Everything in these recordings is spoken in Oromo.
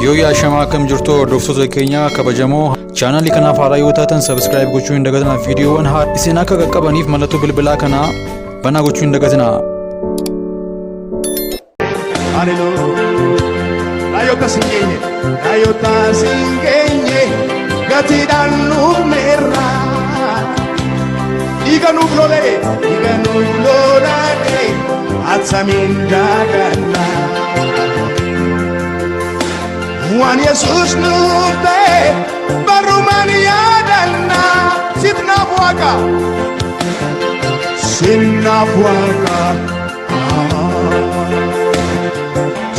Yoo shama kam jirtu hordoftoota keenya kabajamoo channel kanaaf haaraa yoo taatan subscribe gochuun dagatina viidiyoowwan isin akka qaqqabaniif mallattoo bilbilaa kana banaa gochuun dagatina. Laayyootti singeenye gatiidhaan nuuf meerra dhiiga nuuf lolate atsamiin daaganna waan Yesuus nuuf ta'e barrumaan yaadanna sitnaaf waaqa sitnaaf waaqa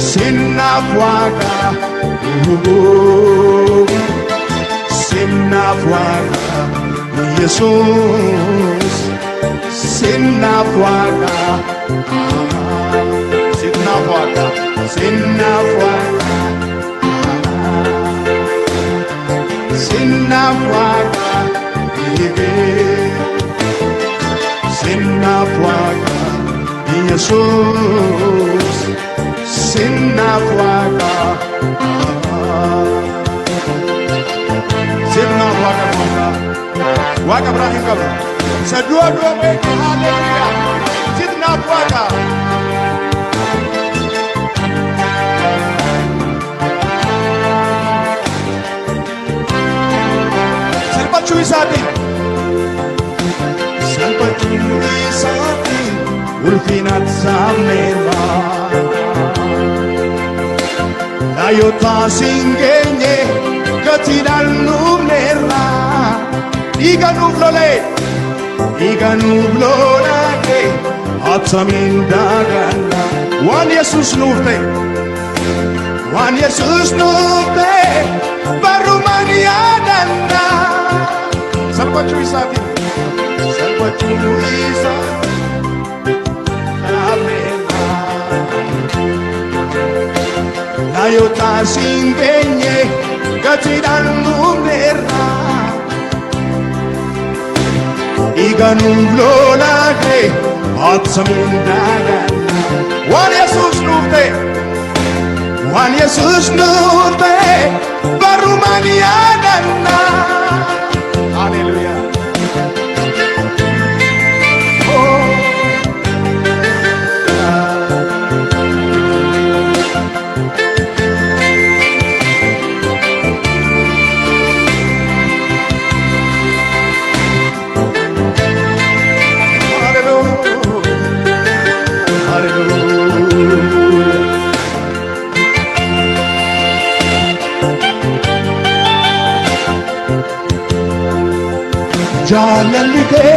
sitnaaf waaqa sitnaaf waaqa Yesuus sitnaaf waaqa sitnaaf waaqa sitnaaf waaqa sitnaaf waaqa sitnaaf waaqa Yesuus sitnaaf waaqa sitnaaf waaqa waaqa biraa hin qabu saduu beeke haleluyaa sitnaaf waaqa salphachuu isaatiin ulfinat sameera Laayyootti singeenye gatiidhaan nuuf meerra dhiiga nuuf lolate atsamiin daaganna waan Yesuus nuuf ta'e barrumaan yaadanna salphachuu isaatiin Laayyootti singeenye gatiidhaan nuuf meerra dhiiga nuuf lolate atsamiin daaganna waan Yesuus nuuf ta'e barrumaan yaadanna haleluyaa. Jaalalli kee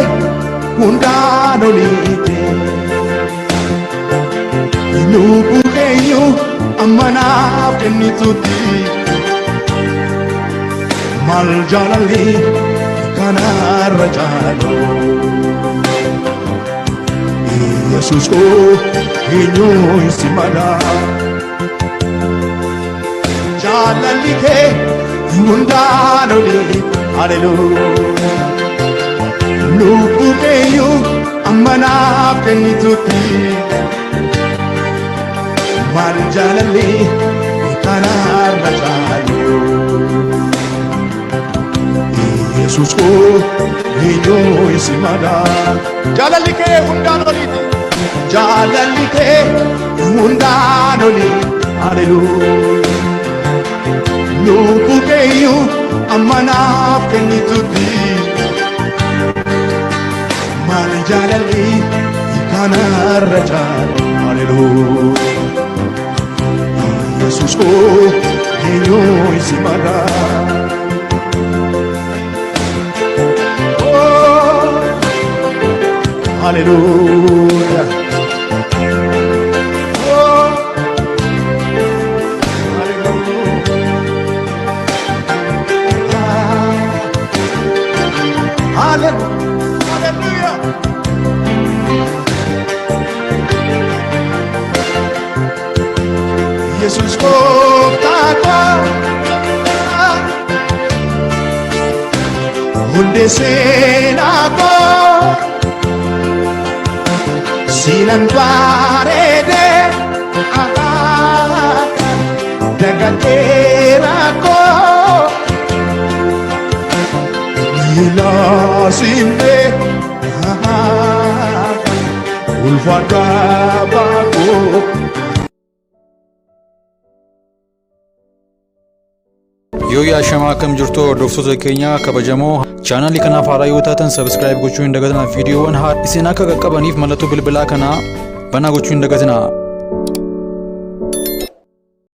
hundaan oliite lubbuu keenya amma naaf kennitutti maal jaalalli kanarra caalu Yesuus koo eenyuun si mala jaalalli kee hundaan oliite haleluyaa lubbuu keenya amma naaf kennitutti maal jaalalli kanarra caalu Yesuus koo eenyuun si mala jaalalli kee hundaan oliiti jaalalli kee hundaan oliiti haleluyaa lubbuu keenya amma naaf kennitutti maal jaalalli kanarra caalu haleluyaa Yesuus koo eenyuun si mala haleluyaa haleluyaa Yesuus gooftaa koo hundee seenaa koo sinan bareede dagatee rako Ilasimne Ulfata bako Yoo yaa shamaa akkam jirtu hordoftoota keenya kabajamoo chaanalii kanaaf haaraa yoo taatan subscribe gochuu hin dagatinaa. Viidiyoowwan isin akka qaqqabaniif mallattoo bilbilaa kanaa banaa gochuu hin dagatinaa.